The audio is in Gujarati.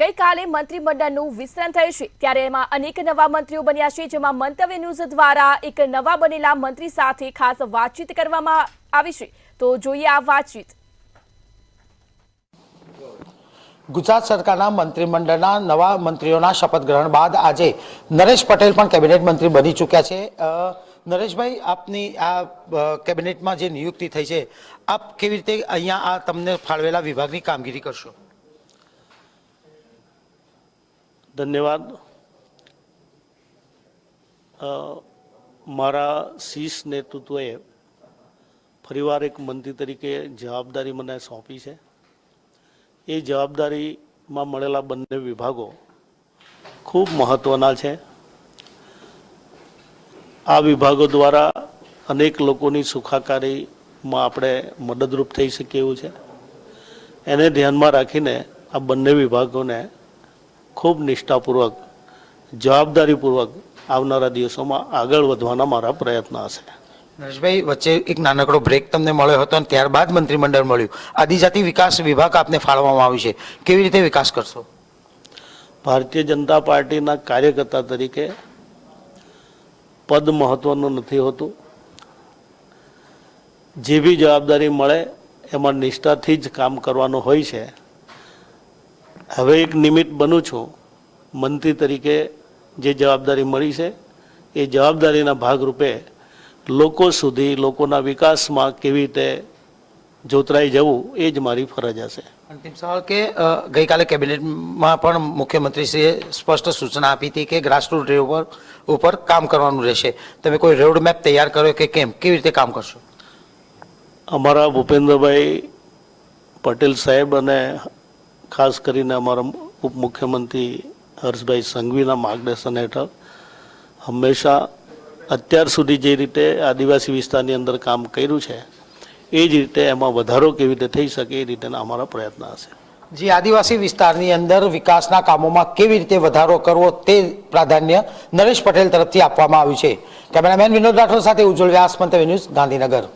ગઈકાલે મંત્રીમંડળનું વિસ્તરણ થયું છે ત્યારે એમાં અનેક નવા મંત્રીઓ બન્યા છે જેમાં મંતવ્ય ન્યૂઝ દ્વારા એક નવા બનેલા મંત્રી સાથે ખાસ વાતચીત કરવામાં આવી છે તો જોઈએ આ વાતચીત। ગુજરાત સરકારના મંત્રીમંડળના નવા મંત્રીઓના શપથ ગ્રહણ બાદ આજે નરેશ પટેલ પણ કેબિનેટ મંત્રી બની ચૂક્યા છે। નરેશભાઈ, આપની આ કેબિનેટમાં જે નિયુક્તિ થઈ છે, આપ કેવી રીતે અહીંયા આ તમને ફાળવેલા વિભાગની કામગીરી કરશો? ધન્યવાદ। મારા શીર્ષ નેતૃત્વએ ફરીવાર એક મંત્રી તરીકે જવાબદારી મને સોંપી છે। એ જવાબદારીમાં મળેલા બંને વિભાગો ખૂબ મહત્ત્વના છે। આ વિભાગો દ્વારા અનેક લોકોની સુખાકારીમાં આપણે મદદરૂપ થઈ શકીએ એવું છે। એને ધ્યાનમાં રાખીને આ બંને વિભાગોને ખૂબ નિષ્ઠાપૂર્વક જવાબદારીપૂર્વક આવનારા દિવસોમાં આગળ વધવાના મારા પ્રયત્ન હશે। નરેશભાઈ, વચ્ચે એક નાનકડો બ્રેક તમને મળ્યો હતો અને ત્યારબાદ મંત્રીમંડળ મળ્યું। આદિજાતિ વિકાસ વિભાગ આપને ફાળવવામાં આવ્યું છે, કેવી રીતે વિકાસ કરશો? ભારતીય જનતા પાર્ટીના કાર્યકર્તા તરીકે પદ મહત્વનું નથી હોતું। જે બી જવાબદારી મળે એમાં નિષ્ઠાથી જ કામ કરવાનું હોય છે। હવે એક નિમિત્ત બનું છું, મંત્રી તરીકે જે જવાબદારી મળી છે એ જવાબદારીના ભાગરૂપે લોકો સુધી, લોકોના વિકાસમાં કેવી રીતે જોતરાઈ જવું એ જ મારી ફરજ હશે। અંતિમ સવાલ કે ગઈકાલે કેબિનેટમાં પણ મુખ્યમંત્રીશ્રીએ સ્પષ્ટ સૂચના આપી હતી કે ગ્રાસરૂટ લેવલ ઉપર કામ કરવાનું રહેશે। તમે કોઈ રોડ મેપ તૈયાર કર્યો કે કેમ, કેવી રીતે કામ કરશો? અમારા ભૂપેન્દ્રભાઈ પટેલ સાહેબ અને ખાસ કરીને અમારા ઉપમુખ્યમંત્રી હર્ષભાઈ સંઘવીના માર્ગદર્શન હેઠળ હંમેશા અત્યાર સુધી જે રીતે આદિવાસી વિસ્તારની અંદર કામ કર્યું છે એ જ રીતે એમાં વધારો કેવી રીતે થઈ શકે એ રીતેના અમારા પ્રયત્ન હશે। જે આદિવાસી વિસ્તારની અંદર વિકાસના કામોમાં કેવી રીતે વધારો કરવો તે પ્રાધાન્ય નરેશ પટેલ તરફથી આપવામાં આવ્યું છે। કેમેરામેન વિનોદ રાઠોડ સાથે ઉજ્જવલ વ્યાસ, મંતવ્ય ન્યૂઝ, ગાંધીનગર।